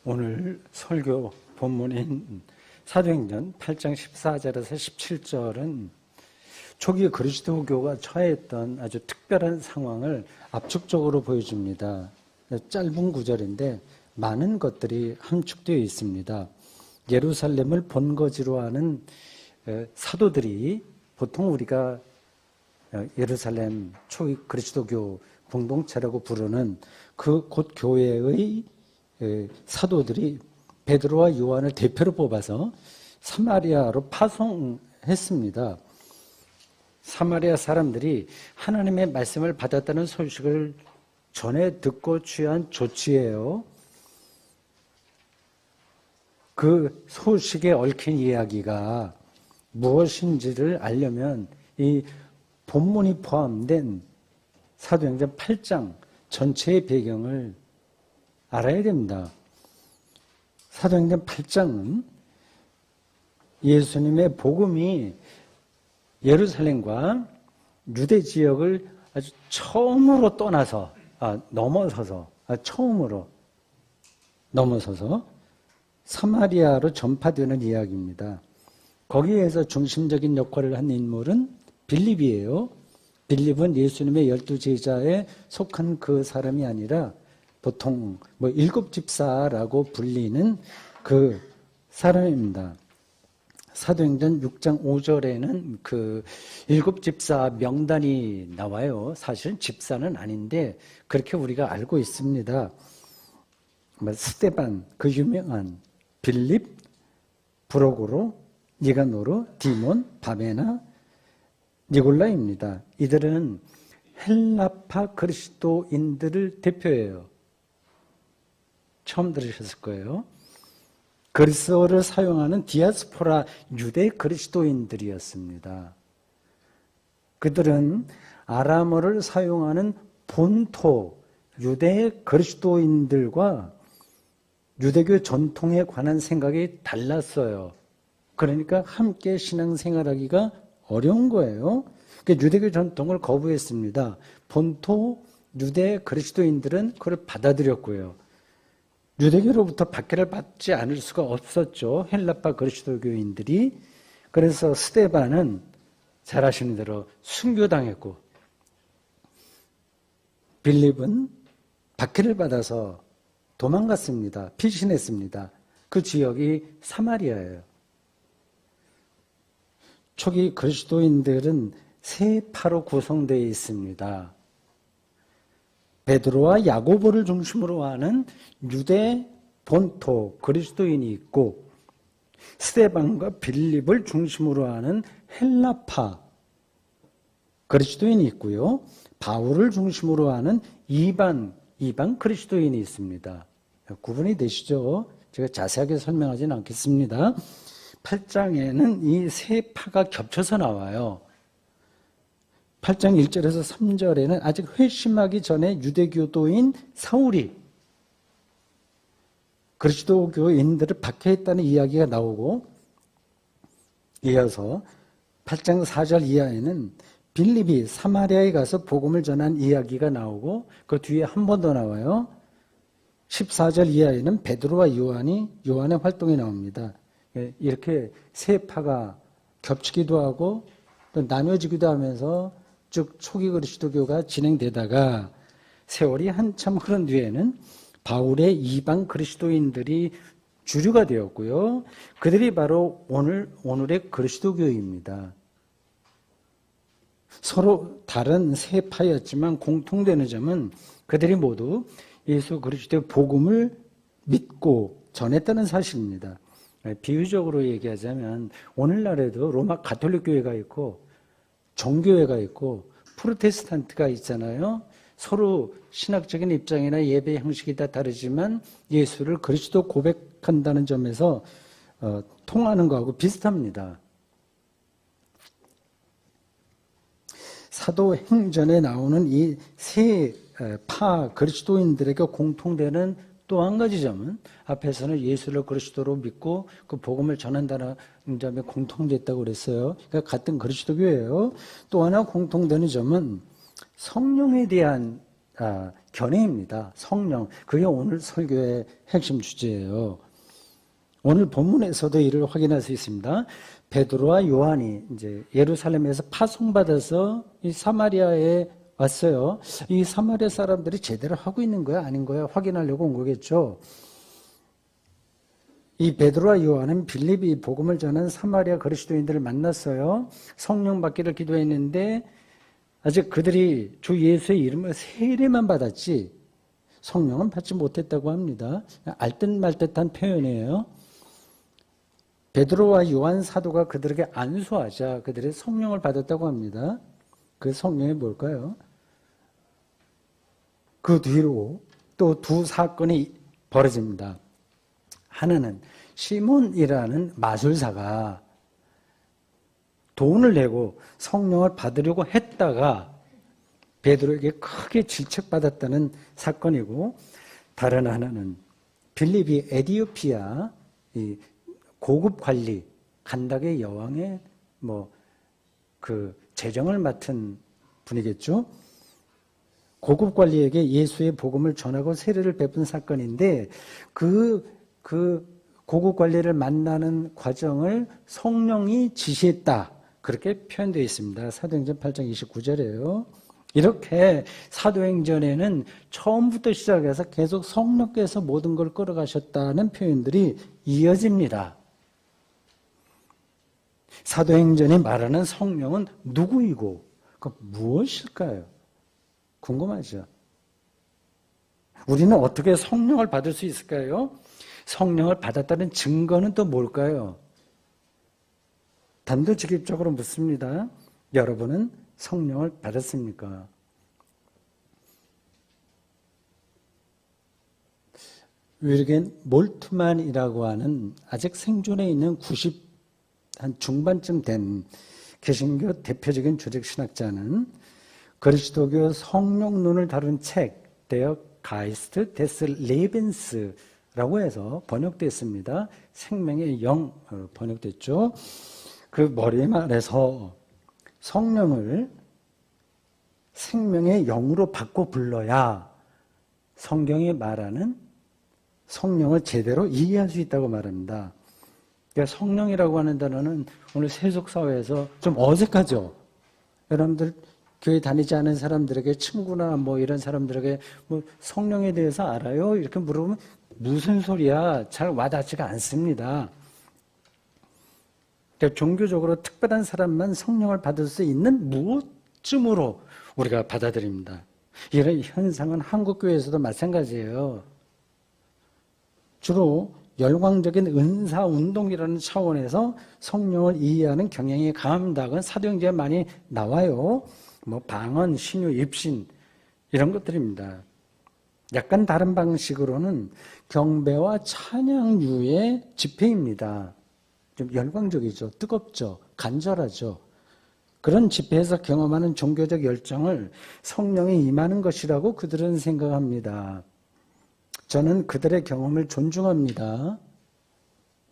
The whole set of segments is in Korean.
오늘 설교 본문인 사도행전 8장 14절에서 17절은 초기 그리스도교가 처했던 아주 특별한 상황을 압축적으로 보여줍니다. 짧은 구절인데 많은 것들이 함축되어 있습니다. 예루살렘을 본거지로 하는 사도들이 보통 우리가 예루살렘 초기 그리스도교 공동체라고 부르는 그 곳 교회의 사도들이 베드로와 요한을 대표로 뽑아서 사마리아로 파송했습니다. 사마리아 사람들이 하나님의 말씀을 받았다는 소식을 전해 듣고 취한 조치예요. 그 소식에 얽힌 이야기가 무엇인지를 알려면 이 본문이 포함된 사도행전 8장 전체의 배경을 알아야 됩니다. 사도행전 8장은 예수님의 복음이 예루살렘과 유대 지역을 아주 처음으로 넘어서서 사마리아로 전파되는 이야기입니다. 거기에서 중심적인 역할을 한 인물은 빌립이에요. 빌립은 예수님의 12제자에 속한 그 사람이 아니라 보통 일곱 집사라고 불리는 그 사람입니다. 사도행전 6장 5절에는 그 일곱 집사 명단이 나와요. 사실 집사는 아닌데 그렇게 우리가 알고 있습니다. 스데반, 그 유명한 빌립, 브로고로, 니가노르, 디몬, 바메나, 니골라입니다. 이들은 헬라파 그리스도인들을 대표해요. 처음 들으셨을 거예요. 그리스어를 사용하는 디아스포라 유대 그리스도인들이었습니다. 그들은 아람어를 사용하는 본토 유대 그리스도인들과 유대교 전통에 관한 생각이 달랐어요. 그러니까 함께 신앙생활하기가 어려운 거예요. 그러니까 유대교 전통을 거부했습니다. 본토 유대 그리스도인들은 그걸 받아들였고요. 유대교로부터 박해를 받지 않을 수가 없었죠. 헬라파 그리스도교인들이. 그래서 스데반은 잘 아시는 대로 순교당했고 빌립은 박해를 받아서 도망갔습니다. 피신했습니다. 그 지역이 사마리아예요. 초기 그리스도인들은 세 파로 구성되어 있습니다. 베드로와 야고보를 중심으로 하는 유대 본토 그리스도인이 있고 스데반과 빌립을 중심으로 하는 헬라파 그리스도인이 있고요. 바울을 중심으로 하는 이방 그리스도인이 있습니다. 구분이 되시죠? 제가 자세하게 설명하지는 않겠습니다. 8장에는 이 세 파가 겹쳐서 나와요. 8장 1절에서 3절에는 아직 회심하기 전에 유대교도인 사울이 그리스도교인들을 박해했다는 이야기가 나오고 이어서 8장 4절 이하에는 빌립이 사마리아에 가서 복음을 전한 이야기가 나오고 그 뒤에 한 번 더 나와요. 14절 이하에는 베드로와 요한의 활동이 나옵니다. 이렇게 세 파가 겹치기도 하고 또 나뉘어지기도 하면서 쭉 초기 그리스도교가 진행되다가 세월이 한참 흐른 뒤에는 바울의 이방 그리스도인들이 주류가 되었고요. 그들이 바로 오늘의 그리스도교입니다. 서로 다른 세 파였지만 공통되는 점은 그들이 모두 예수 그리스도의 복음을 믿고 전했다는 사실입니다. 비유적으로 얘기하자면 오늘날에도 로마 가톨릭 교회가 있고 종교회가 있고 프로테스탄트가 있잖아요. 서로 신학적인 입장이나 예배 형식이 다 다르지만 예수를 그리스도 고백한다는 점에서 통하는 거하고 비슷합니다. 사도행전에 나오는 이 세 파 그리스도인들에게 공통되는 또 한 가지 점은 앞에서는 예수를 그리스도로 믿고 그 복음을 전한다는 점에 공통됐다고 그랬어요. 그러니까 같은 그리스도교예요. 또 하나 공통되는 점은 성령에 대한 견해입니다. 성령. 그게 오늘 설교의 핵심 주제예요. 오늘 본문에서도 이를 확인할 수 있습니다. 베드로와 요한이 이제 예루살렘에서 파송받아서 이 사마리아에 왔어요. 이 사마리아 사람들이 제대로 하고 있는 거야, 아닌 거야 확인하려고 온 거겠죠. 이 베드로와 요한은 빌립이 복음을 전한 사마리아 그리스도인들을 만났어요. 성령 받기를 기도했는데 아직 그들이 주 예수의 이름을 세례만 받았지 성령은 받지 못했다고 합니다. 알듯 말듯한 표현이에요. 베드로와 요한 사도가 그들에게 안수하자 그들의 성령을 받았다고 합니다. 그 성령이 뭘까요? 그 뒤로 또 두 사건이 벌어집니다. 하나는 시몬이라는 마술사가 돈을 내고 성령을 받으려고 했다가 베드로에게 크게 질책받았다는 사건이고, 다른 하나는 빌립이 에디오피아 이 고급 관리 간닥의 여왕의 그 재정을 맡은 분이겠죠. 고급 관리에게 예수의 복음을 전하고 세례를 베푼 사건인데 그 고급 관리를 만나는 과정을 성령이 지시했다. 그렇게 표현되어 있습니다. 사도행전 8장 29절이에요. 이렇게 사도행전에는 처음부터 시작해서 계속 성령께서 모든 걸 끌어가셨다는 표현들이 이어집니다. 사도행전이 말하는 성령은 누구이고 그 무엇일까요? 궁금하죠? 우리는 어떻게 성령을 받을 수 있을까요? 성령을 받았다는 증거는 또 뭘까요? 단도직입적으로 묻습니다. 여러분은 성령을 받았습니까? 위르겐 몰트만이라고 하는 아직 생존해 있는 90 한 중반쯤 된 개신교 대표적인 조직신학자는 그리스도교 성령론을 다룬 책 데어 가이스트 데스 레벤스라고 해서 번역됐습니다. 생명의 영으로 번역됐죠. 그 머리말에서 성령을 생명의 영으로 바꿔 불러야 성경이 말하는 성령을 제대로 이해할 수 있다고 말합니다. 그러니까 성령이라고 하는 단어는 오늘 세속사회에서 좀 어색하죠. 여러분들 교회 다니지 않은 사람들에게 친구나 이런 사람들에게 성령에 대해서 알아요? 이렇게 물어보면 무슨 소리야? 잘 와닿지가 않습니다. 그러니까 종교적으로 특별한 사람만 성령을 받을 수 있는 무엇쯤으로 우리가 받아들입니다. 이런 현상은 한국교회에서도 마찬가지예요. 주로 열광적인 은사운동이라는 차원에서 성령을 이해하는 경향이 강합니다. 그건 사도행전에 많이 나와요. 방언, 신유, 입신 이런 것들입니다. 약간 다른 방식으로는 경배와 찬양류의 집회입니다. 좀 열광적이죠. 뜨겁죠. 간절하죠. 그런 집회에서 경험하는 종교적 열정을 성령이 임하는 것이라고 그들은 생각합니다. 저는 그들의 경험을 존중합니다.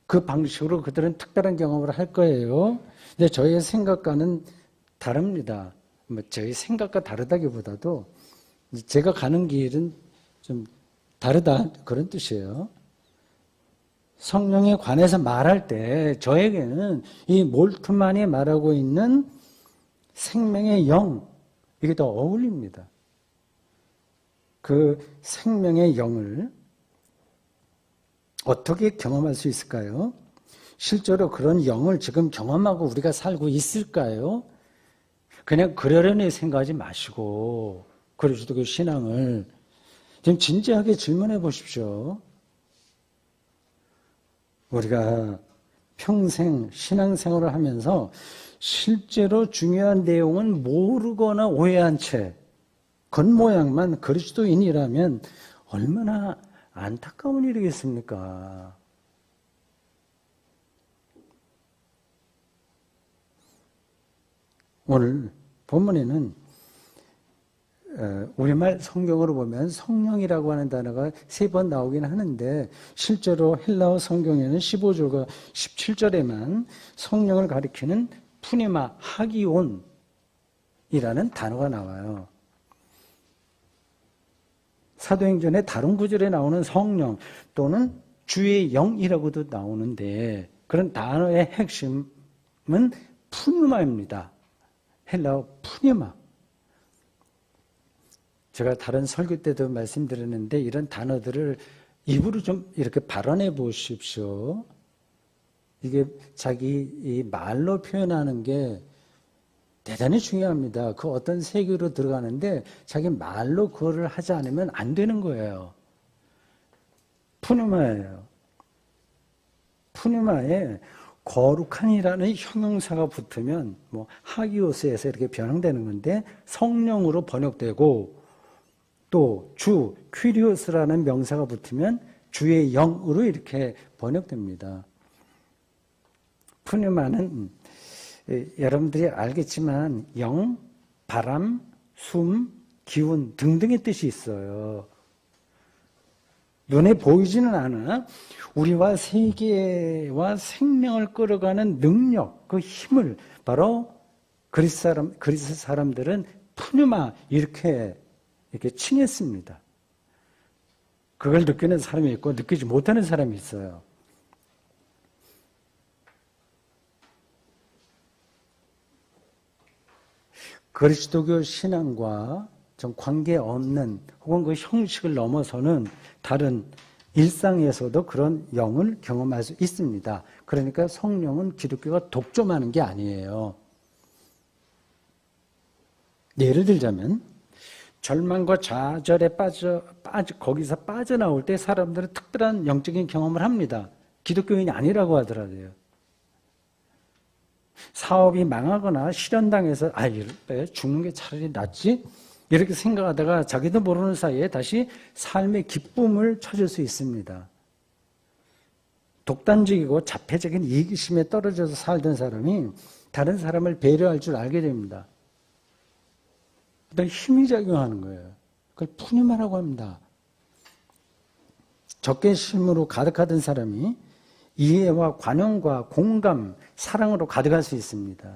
그 방식으로 그들은 특별한 경험을 할 거예요. 근데 저의 생각과는 다릅니다. 저희 생각과 다르다기보다도 제가 가는 길은 좀 다르다 그런 뜻이에요. 성령에 관해서 말할 때 저에게는 이 몰트만이 말하고 있는 생명의 영, 이게 더 어울립니다. 그 생명의 영을 어떻게 경험할 수 있을까요? 실제로 그런 영을 지금 경험하고 우리가 살고 있을까요? 그냥 그러려니 생각하지 마시고 그리스도교 신앙을 좀 진지하게 질문해 보십시오. 우리가 평생 신앙생활을 하면서 실제로 중요한 내용은 모르거나 오해한 채 겉모양만 그리스도인이라면 얼마나 안타까운 일이겠습니까? 오늘 본문에는 우리말 성경으로 보면 성령이라고 하는 단어가 3번 나오긴 하는데 실제로 헬라어 성경에는 15절과 17절에만 성령을 가리키는 푸니마 하기온이라는 단어가 나와요. 사도행전의 다른 구절에 나오는 성령 또는 주의 영이라고도 나오는데 그런 단어의 핵심은 푸뉴마입니다. 헬라어 푸뉴마. 제가 다른 설교 때도 말씀드렸는데 이런 단어들을 입으로 좀 이렇게 발언해 보십시오. 이게 자기 이 말로 표현하는 게 대단히 중요합니다. 그 어떤 세계로 들어가는데 자기 말로 그거를 하지 않으면 안 되는 거예요. 푸뉴마예요. 푸뉴마에 거룩한이라는 형용사가 붙으면 뭐 하기오스에서 이렇게 변형되는 건데 성령으로 번역되고 또 주, 퀴리오스라는 명사가 붙으면 주의 영으로 이렇게 번역됩니다. 푸뉴마는 여러분들이 알겠지만 영, 바람, 숨, 기운 등등의 뜻이 있어요. 눈에 보이지는 않아 우리와 세계와 생명을 끌어가는 능력, 그 힘을 바로 그리스 사람들은 푸뉴마 이렇게 칭했습니다. 그걸 느끼는 사람이 있고 느끼지 못하는 사람이 있어요. 그리스도교 신앙과 좀 관계없는 혹은 그 형식을 넘어서는 다른 일상에서도 그런 영을 경험할 수 있습니다. 그러니까 성령은 기독교가 독점하는 게 아니에요. 예를 들자면 절망과 좌절에 거기서 빠져나올 때 사람들은 특별한 영적인 경험을 합니다. 기독교인이 아니라고 하더라도요. 사업이 망하거나 실현당해서 죽는 게 차라리 낫지? 이렇게 생각하다가 자기도 모르는 사이에 다시 삶의 기쁨을 찾을 수 있습니다. 독단적이고 자폐적인 이기심에 떨어져서 살던 사람이 다른 사람을 배려할 줄 알게 됩니다. 그다음에 힘이 작용하는 거예요. 그걸 푸뉴마라고 합니다. 적개심으로 가득하던 사람이 이해와 관용과 공감, 사랑으로 가득할 수 있습니다.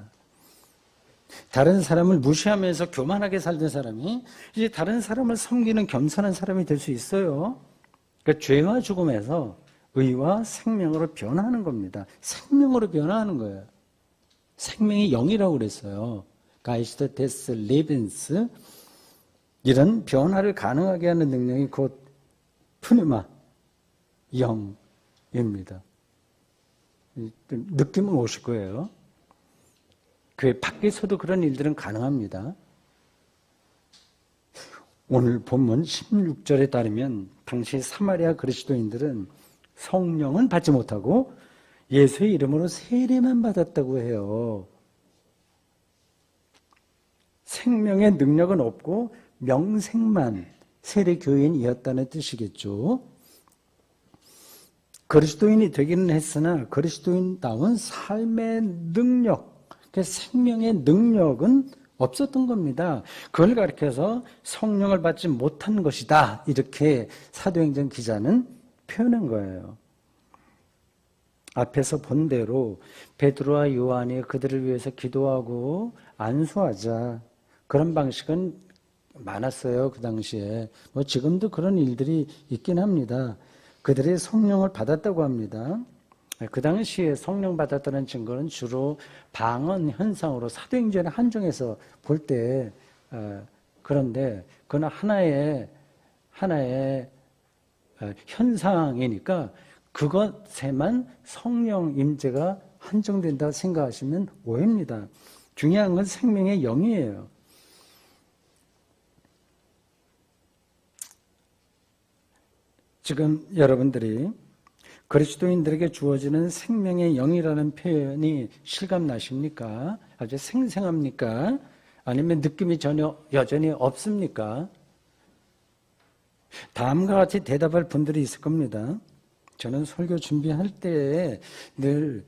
다른 사람을 무시하면서 교만하게 살던 사람이 이제 다른 사람을 섬기는 겸손한 사람이 될 수 있어요. 그러니까 죄와 죽음에서 의와 생명으로 변화하는 겁니다. 생명으로 변화하는 거예요. 생명이 영이라고 그랬어요. 가이스트 데스 레벤스 이런 변화를 가능하게 하는 능력이 곧 푸뉴마 영입니다. 느낌은 오실 거예요. 교회 밖에서도 그런 일들은 가능합니다. 오늘 본문 16절에 따르면 당시 사마리아 그리스도인들은 성령은 받지 못하고 예수의 이름으로 세례만 받았다고 해요. 생명의 능력은 없고 명색만 세례교인이었다는 뜻이겠죠. 그리스도인이 되기는 했으나 그리스도인다운 삶의 능력, 생명의 능력은 없었던 겁니다. 그걸 가리켜서 성령을 받지 못한 것이다. 이렇게 사도행전 기자는 표현한 거예요. 앞에서 본 대로 베드로와 요한이 그들을 위해서 기도하고 안수하자. 그런 방식은 많았어요. 그 당시에. 지금도 그런 일들이 있긴 합니다. 그들이 성령을 받았다고 합니다. 그 당시에 성령 받았다는 증거는 주로 방언 현상으로 사도행전에 한정해서 볼 때 그런데 그건 하나의 현상이니까 그것에만 성령 임재가 한정된다 생각하시면 오해입니다. 중요한 건 생명의 영이에요. 지금 여러분들이 그리스도인들에게 주어지는 생명의 영이라는 표현이 실감나십니까? 아주 생생합니까? 아니면 느낌이 여전히 없습니까? 다음과 같이 대답할 분들이 있을 겁니다. 저는 설교 준비할 때 늘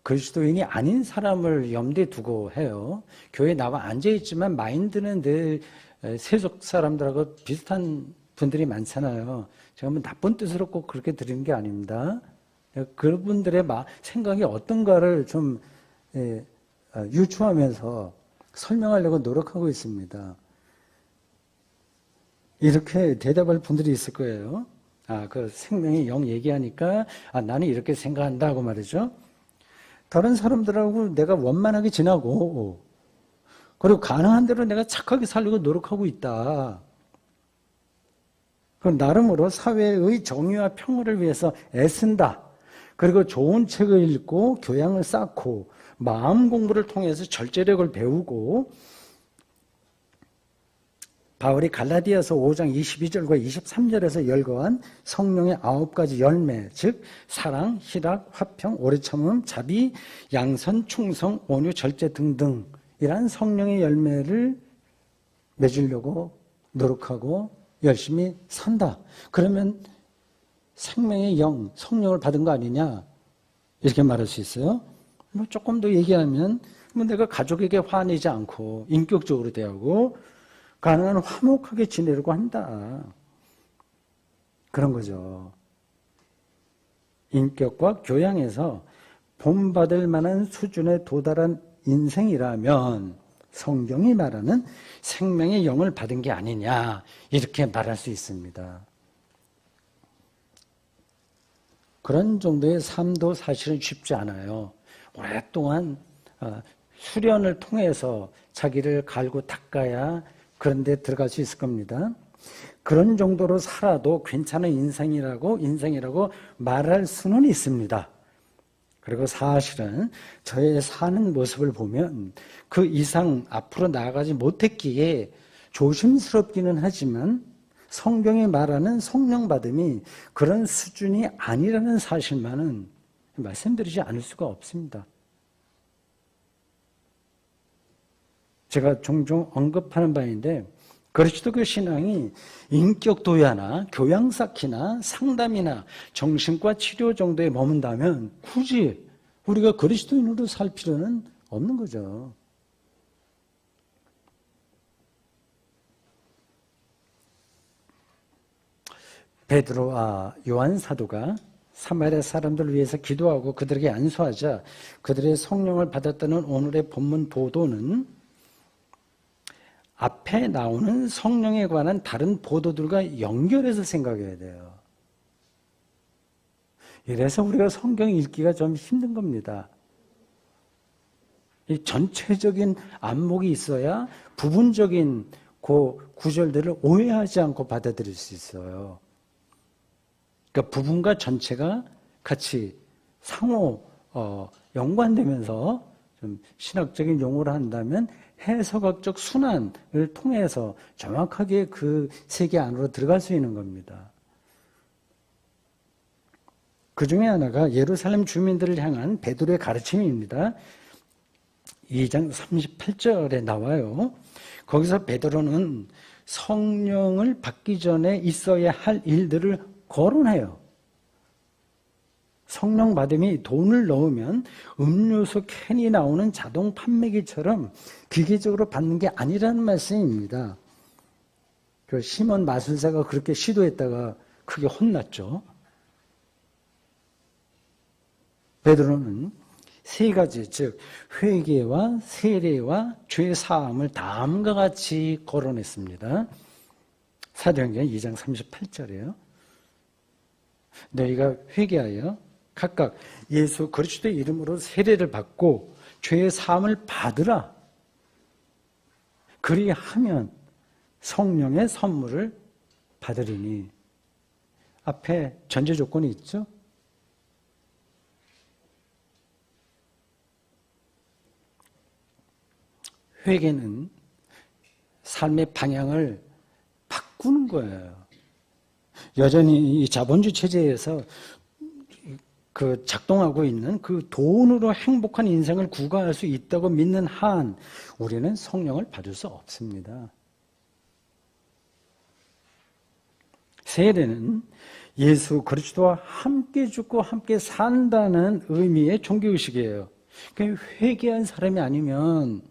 그리스도인이 아닌 사람을 염두에 두고 해요. 교회에 나와 앉아있지만 마인드는 늘 세속 사람들하고 비슷한 분들이 많잖아요. 제가 뭐 나쁜 뜻으로 꼭 그렇게 드리는 게 아닙니다. 그분들의 생각이 어떤가를 좀 유추하면서 설명하려고 노력하고 있습니다. 이렇게 대답할 분들이 있을 거예요. 그 생명의 영 얘기하니까 나는 이렇게 생각한다고 말이죠. 다른 사람들하고 내가 원만하게 지나고 그리고 가능한 대로 내가 착하게 살려고 노력하고 있다. 그 나름으로 사회의 정의와 평화를 위해서 애쓴다. 그리고 좋은 책을 읽고 교양을 쌓고 마음 공부를 통해서 절제력을 배우고 바울이 갈라디아서 5장 22절과 23절에서 열거한 성령의 9가지 열매, 즉 사랑, 희락, 화평, 오래 참음, 자비, 양선, 충성, 온유, 절제 등등이란 성령의 열매를 맺으려고 노력하고 열심히 산다. 그러면 생명의 영, 성령을 받은 거 아니냐? 이렇게 말할 수 있어요. 조금 더 얘기하면 내가 가족에게 화내지 않고 인격적으로 대하고 가능한 화목하게 지내려고 한다. 그런 거죠. 인격과 교양에서 본받을 만한 수준에 도달한 인생이라면 성경이 말하는 생명의 영을 받은 게 아니냐 이렇게 말할 수 있습니다. 그런 정도의 삶도 사실은 쉽지 않아요. 오랫동안 수련을 통해서 자기를 갈고 닦아야 그런 데 들어갈 수 있을 겁니다. 그런 정도로 살아도 괜찮은 인생이라고 말할 수는 있습니다. 그리고 사실은 저의 사는 모습을 보면 그 이상 앞으로 나아가지 못했기에 조심스럽기는 하지만 성경이 말하는 성령 받음이 그런 수준이 아니라는 사실만은 말씀드리지 않을 수가 없습니다. 제가 종종 언급하는 바인데 그리스도교 신앙이 인격 도야나 교양 쌓기나 상담이나 정신과 치료 정도에 머문다면 굳이 우리가 그리스도인으로 살 필요는 없는 거죠. 베드로와 요한 사도가 사마리아 사람들을 위해서 기도하고 그들에게 안수하자 그들의 성령을 받았다는 오늘의 본문 보도는 앞에 나오는 성령에 관한 다른 보도들과 연결해서 생각해야 돼요. 이래서 우리가 성경 읽기가 좀 힘든 겁니다. 이 전체적인 안목이 있어야 부분적인 그 구절들을 오해하지 않고 받아들일 수 있어요. 그러니까 부분과 전체가 같이 상호 연관되면서 좀 신학적인 용어를 한다면 해석학적 순환을 통해서 정확하게 그 세계 안으로 들어갈 수 있는 겁니다. 그 중에 하나가 예루살렘 주민들을 향한 베드로의 가르침입니다. 2장 38절에 나와요. 거기서 베드로는 성령을 받기 전에 있어야 할 일들을 거론해요. 성령 받음이 돈을 넣으면 음료수 캔이 나오는 자동 판매기처럼 기계적으로 받는 게 아니라는 말씀입니다. 그 시몬 마술사가 그렇게 시도했다가 크게 혼났죠. 베드로는 세 가지, 즉 회개와 세례와 죄 사함을 다음과 같이 거론했습니다. 사도행전 2장 38절이에요. 너희가 회개하여 각각 예수 그리스도의 이름으로 세례를 받고 죄의 사함을 받으라. 그리하면 성령의 선물을 받으리니. 앞에 전제 조건이 있죠. 회개는 삶의 방향을 바꾸는 거예요. 여전히 이 자본주의 체제에서 그 작동하고 있는 그 돈으로 행복한 인생을 구가할 수 있다고 믿는 한 우리는 성령을 받을 수 없습니다. 세례는 예수 그리스도와 함께 죽고 함께 산다는 의미의 종교의식이에요. 그러니까 회개한 사람이 아니면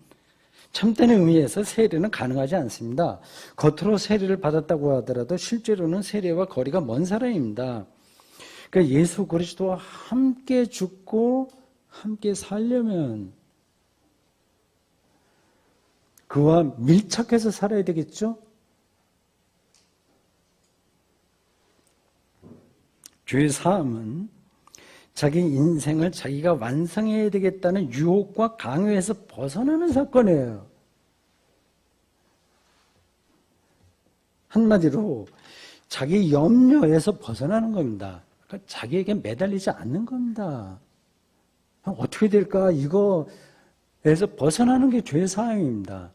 참된 의미에서 세례는 가능하지 않습니다. 겉으로 세례를 받았다고 하더라도 실제로는 세례와 거리가 먼 사람입니다. 그러니까 예수 그리스도와 함께 죽고 함께 살려면 그와 밀착해서 살아야 되겠죠? 죄 사함은 자기 인생을 자기가 완성해야 되겠다는 유혹과 강요에서 벗어나는 사건이에요. 한마디로 자기 염려에서 벗어나는 겁니다. 그러니까 자기에게 매달리지 않는 겁니다. 어떻게 될까? 이거에서 벗어나는 게 죄 사함입니다.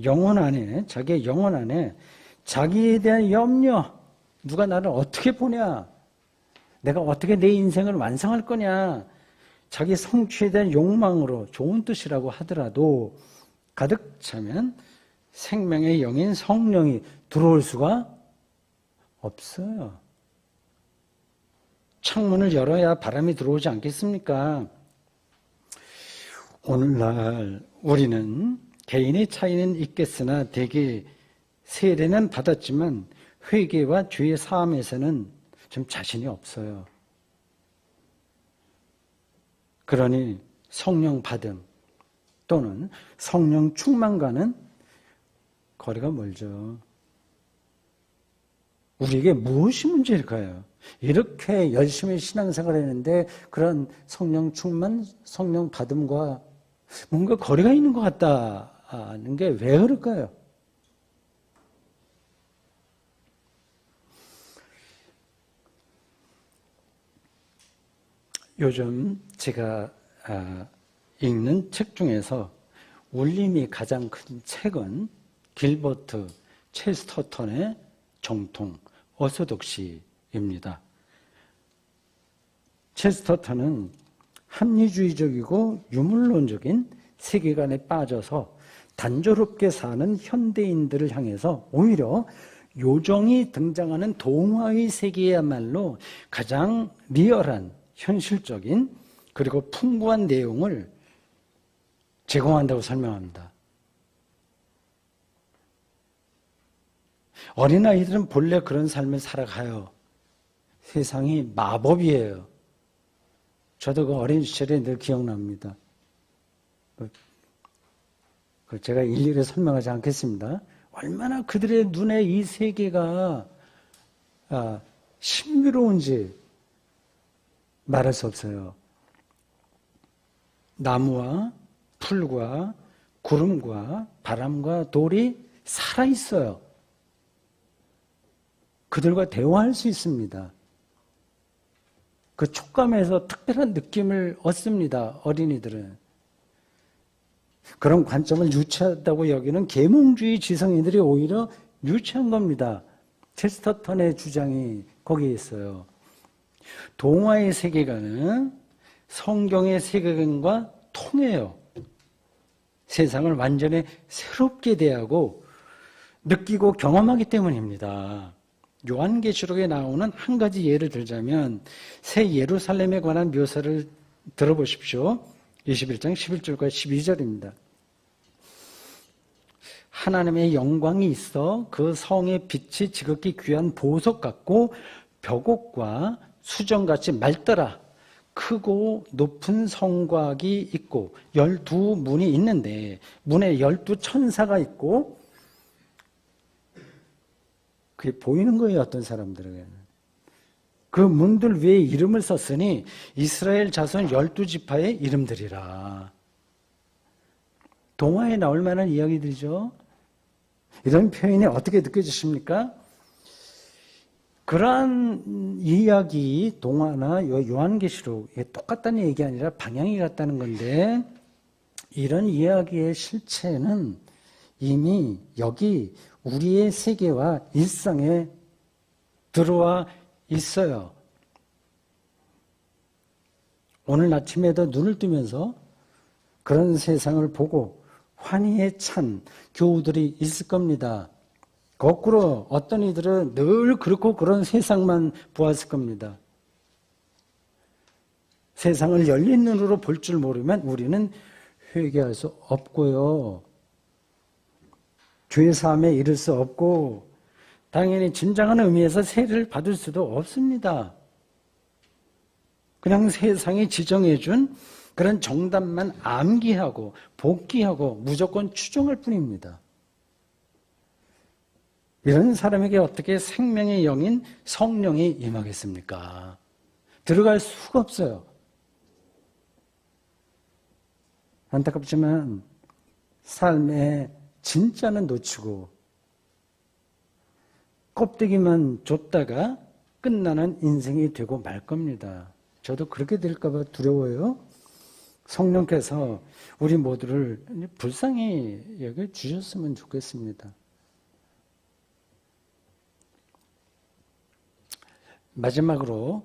영혼 안에, 자기의 영혼 안에 자기에 대한 염려, 누가 나를 어떻게 보냐, 내가 어떻게 내 인생을 완성할 거냐, 자기 성취에 대한 욕망으로, 좋은 뜻이라고 하더라도 가득 차면 생명의 영인 성령이 들어올 수가 없어요. 창문을 열어야 바람이 들어오지 않겠습니까? 오늘날 우리는 개인의 차이는 있겠으나 대개 세례는 받았지만 회개와 죄의 사함에서는 좀 자신이 없어요. 그러니 성령 받음 또는 성령 충만과는 거리가 멀죠. 우리에게 무엇이 문제일까요? 이렇게 열심히 신앙생활을 했는데 그런 성령 충만, 성령 받음과 뭔가 거리가 있는 것 같다는 게 왜 그럴까요? 요즘 제가 읽는 책 중에서 울림이 가장 큰 책은 길버트 체스터턴의 정통 어소독시입니다. 체스터턴은 합리주의적이고 유물론적인 세계관에 빠져서 단조롭게 사는 현대인들을 향해서 오히려 요정이 등장하는 동화의 세계야말로 가장 리얼한 현실적인 그리고 풍부한 내용을 제공한다고 설명합니다. 어린아이들은 본래 그런 삶을 살아가요. 세상이 마법이에요. 저도 그 어린 시절에 늘 기억납니다. 제가 일일이 설명하지 않겠습니다. 얼마나 그들의 눈에 이 세계가 신비로운지 말할 수 없어요. 나무와 풀과 구름과 바람과 돌이 살아있어요. 그들과 대화할 수 있습니다. 그 촉감에서 특별한 느낌을 얻습니다. 어린이들은. 그런 관점을 유치하다고 여기는 계몽주의 지성인들이 오히려 유치한 겁니다. 체스터턴의 주장이 거기에 있어요. 동화의 세계관은 성경의 세계관과 통해요. 세상을 완전히 새롭게 대하고 느끼고 경험하기 때문입니다. 요한계시록에 나오는 한 가지 예를 들자면 새 예루살렘에 관한 묘사를 들어보십시오. 21장 11절과 12절입니다. 하나님의 영광이 있어 그 성의 빛이 지극히 귀한 보석 같고 벽옥과 수정같이 맑더라. 크고 높은 성곽이 있고 12문이 있는데 문에 12천사가 있고 그게 보이는 거예요. 어떤 사람들에게는. 그 문들 위에 이름을 썼으니 이스라엘 자손 12지파의 이름들이라. 동화에 나올 만한 이야기들이죠. 이런 표현이 어떻게 느껴지십니까? 그러한 이야기, 동화나 요한계시록에 똑같다는 얘기 아니라 방향이 같다는 건데 이런 이야기의 실체는 이미 여기 우리의 세계와 일상에 들어와 있어요. 오늘 아침에도 눈을 뜨면서 그런 세상을 보고 환희에 찬 교우들이 있을 겁니다. 거꾸로 어떤 이들은 늘 그렇고 그런 세상만 보았을 겁니다. 세상을 열린 눈으로 볼 줄 모르면 우리는 회개할 수 없고요. 죄 사함에 이를 수 없고 당연히 진정한 의미에서 세례를 받을 수도 없습니다. 그냥 세상이 지정해 준 그런 정답만 암기하고 복기하고 무조건 추종할 뿐입니다. 이런 사람에게 어떻게 생명의 영인 성령이 임하겠습니까? 들어갈 수가 없어요. 안타깝지만 삶의 진짜는 놓치고 껍데기만 줬다가 끝나는 인생이 되고 말 겁니다. 저도 그렇게 될까 봐 두려워요. 성령께서 우리 모두를 불쌍히 여겨주셨으면 좋겠습니다. 마지막으로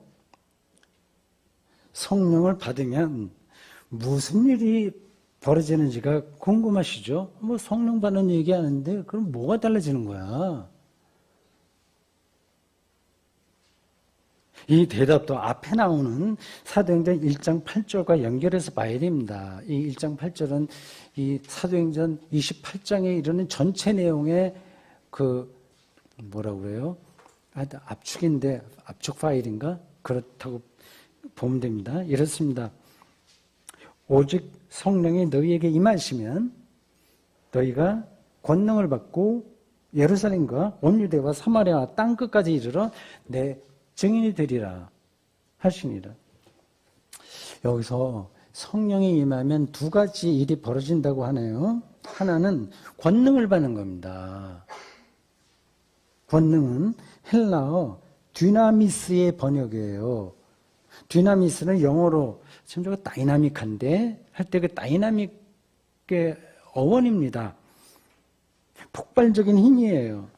성령을 받으면 무슨 일이 벌어지는지가 궁금하시죠? 뭐 성령 받는 얘기하는데 그럼 뭐가 달라지는 거야? 이 대답도 앞에 나오는 사도행전 1장 8절과 연결해서 봐야 됩니다. 이 1장 8절은 이 사도행전 28장에 이르는 전체 내용의 뭐라고 그래요? 압축인데, 압축 파일인가? 그렇다고 보면 됩니다. 이렇습니다. 오직 성령이 너희에게 임하시면 너희가 권능을 받고 예루살렘과 온 유대와 사마리아 땅 끝까지 이르러 내 증인이 되리라 하시니라. 여기서 성령이 임하면 두 가지 일이 벌어진다고 하네요. 하나는 권능을 받는 겁니다. 권능은 헬라어 듀나미스의 번역이에요. 듀나미스는 영어로 참 저거 다이나믹한데 할 때 그 다이나믹의 어원입니다. 폭발적인 힘이에요.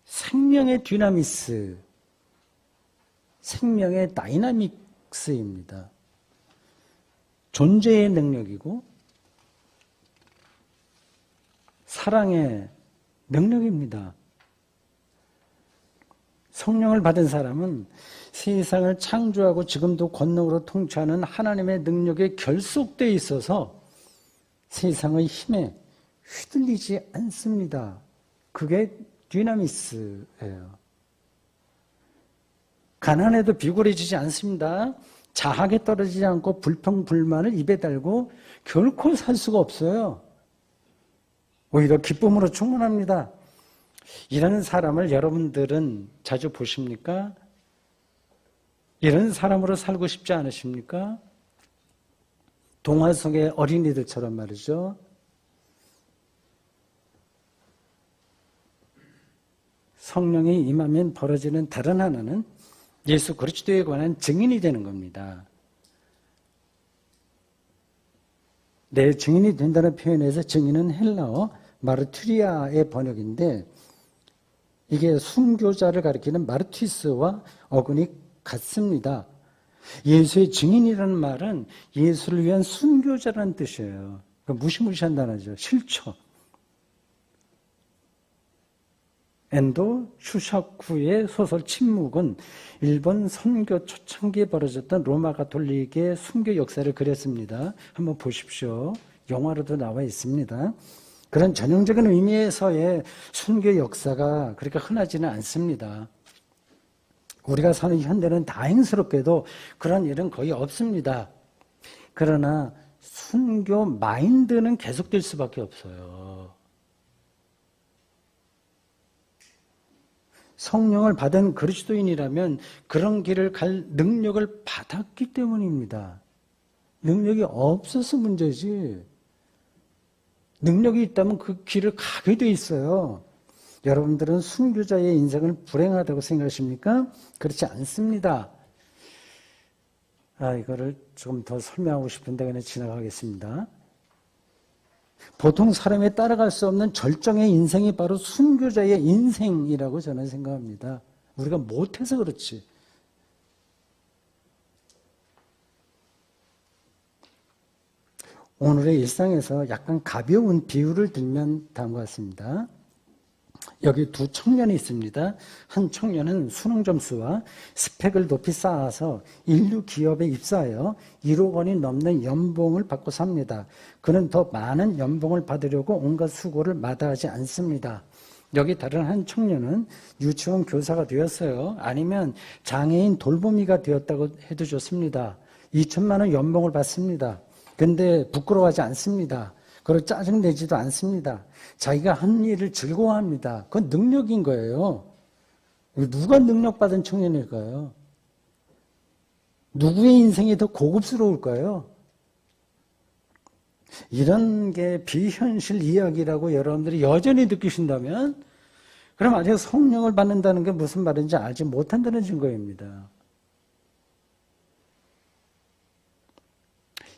생명의 듀나미스, 생명의 다이나믹스입니다. 존재의 능력이고 사랑의 능력입니다. 성령을 받은 사람은 세상을 창조하고 지금도 권능으로 통치하는 하나님의 능력에 결속되어 있어서 세상의 힘에 휘둘리지 않습니다. 그게 듀나미스예요. 가난해도 비굴해지지 않습니다. 자학에 떨어지지 않고 불평불만을 입에 달고 결코 살 수가 없어요. 오히려 기쁨으로 충만합니다. 이런 사람을 여러분들은 자주 보십니까? 이런 사람으로 살고 싶지 않으십니까? 동화 속의 어린이들처럼 말이죠. 성령이 임하면 벌어지는 다른 하나는 예수 그리스도에 관한 증인이 되는 겁니다. 내 증인이 된다는 표현에서 증인은 헬라어 마르투리아의 번역인데 이게 순교자를 가리키는 마르티스와 어근이 같습니다. 예수의 증인이라는 말은 예수를 위한 순교자라는 뜻이에요. 무시무시한다는 거죠. 실처. 엔도 슈샤쿠의 소설 침묵은 일본 선교 초창기에 벌어졌던 로마 가톨릭의 순교 역사를 그렸습니다. 한번 보십시오. 영화로도 나와 있습니다. 그런 전형적인 의미에서의 순교 역사가 그렇게 흔하지는 않습니다. 우리가 사는 현대는 다행스럽게도 그런 일은 거의 없습니다. 그러나 순교 마인드는 계속될 수밖에 없어요. 성령을 받은 그리스도인이라면 그런 길을 갈 능력을 받았기 때문입니다. 능력이 없어서 문제지. 능력이 있다면 그 길을 가게 돼 있어요. 여러분들은 순교자의 인생을 불행하다고 생각하십니까? 그렇지 않습니다. 이거를 조금 더 설명하고 싶은데 그냥 지나가겠습니다. 보통 사람이 따라갈 수 없는 절정의 인생이 바로 순교자의 인생이라고 저는 생각합니다. 우리가 못해서 그렇지. 오늘의 일상에서 약간 가벼운 비유를 들면 다음과 같습니다. 여기 두 청년이 있습니다. 한 청년은 수능 점수와 스펙을 높이 쌓아서 인류 기업에 입사하여 1억 원이 넘는 연봉을 받고 삽니다. 그는 더 많은 연봉을 받으려고 온갖 수고를 마다하지 않습니다. 여기 다른 한 청년은 유치원 교사가 되었어요. 아니면 장애인 돌보미가 되었다고 해도 좋습니다. 2천만 원 연봉을 받습니다. 근데 부끄러워하지 않습니다. 그리고 짜증내지도 않습니다. 자기가 한 일을 즐거워합니다. 그건 능력인 거예요. 누가 능력받은 청년일까요? 누구의 인생이 더 고급스러울까요? 이런 게 비현실 이야기라고 여러분들이 여전히 느끼신다면 그럼 아직 성령을 받는다는 게 무슨 말인지 알지 못한다는 증거입니다.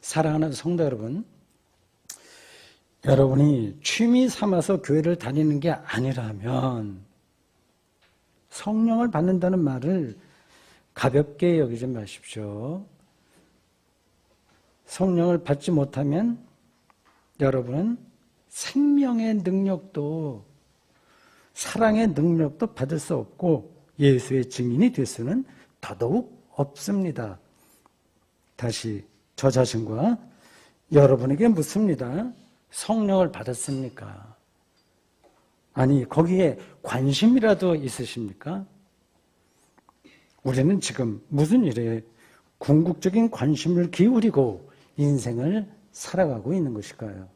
사랑하는 성도 여러분, 여러분이 취미 삼아서 교회를 다니는 게 아니라면 성령을 받는다는 말을 가볍게 여기지 마십시오. 성령을 받지 못하면 여러분은 생명의 능력도 사랑의 능력도 받을 수 없고 예수의 증인이 될 수는 더더욱 없습니다. 다시 저 자신과 여러분에게 묻습니다. 성령을 받았습니까? 아니, 거기에 관심이라도 있으십니까? 우리는 지금 무슨 일에 궁극적인 관심을 기울이고 인생을 살아가고 있는 것일까요?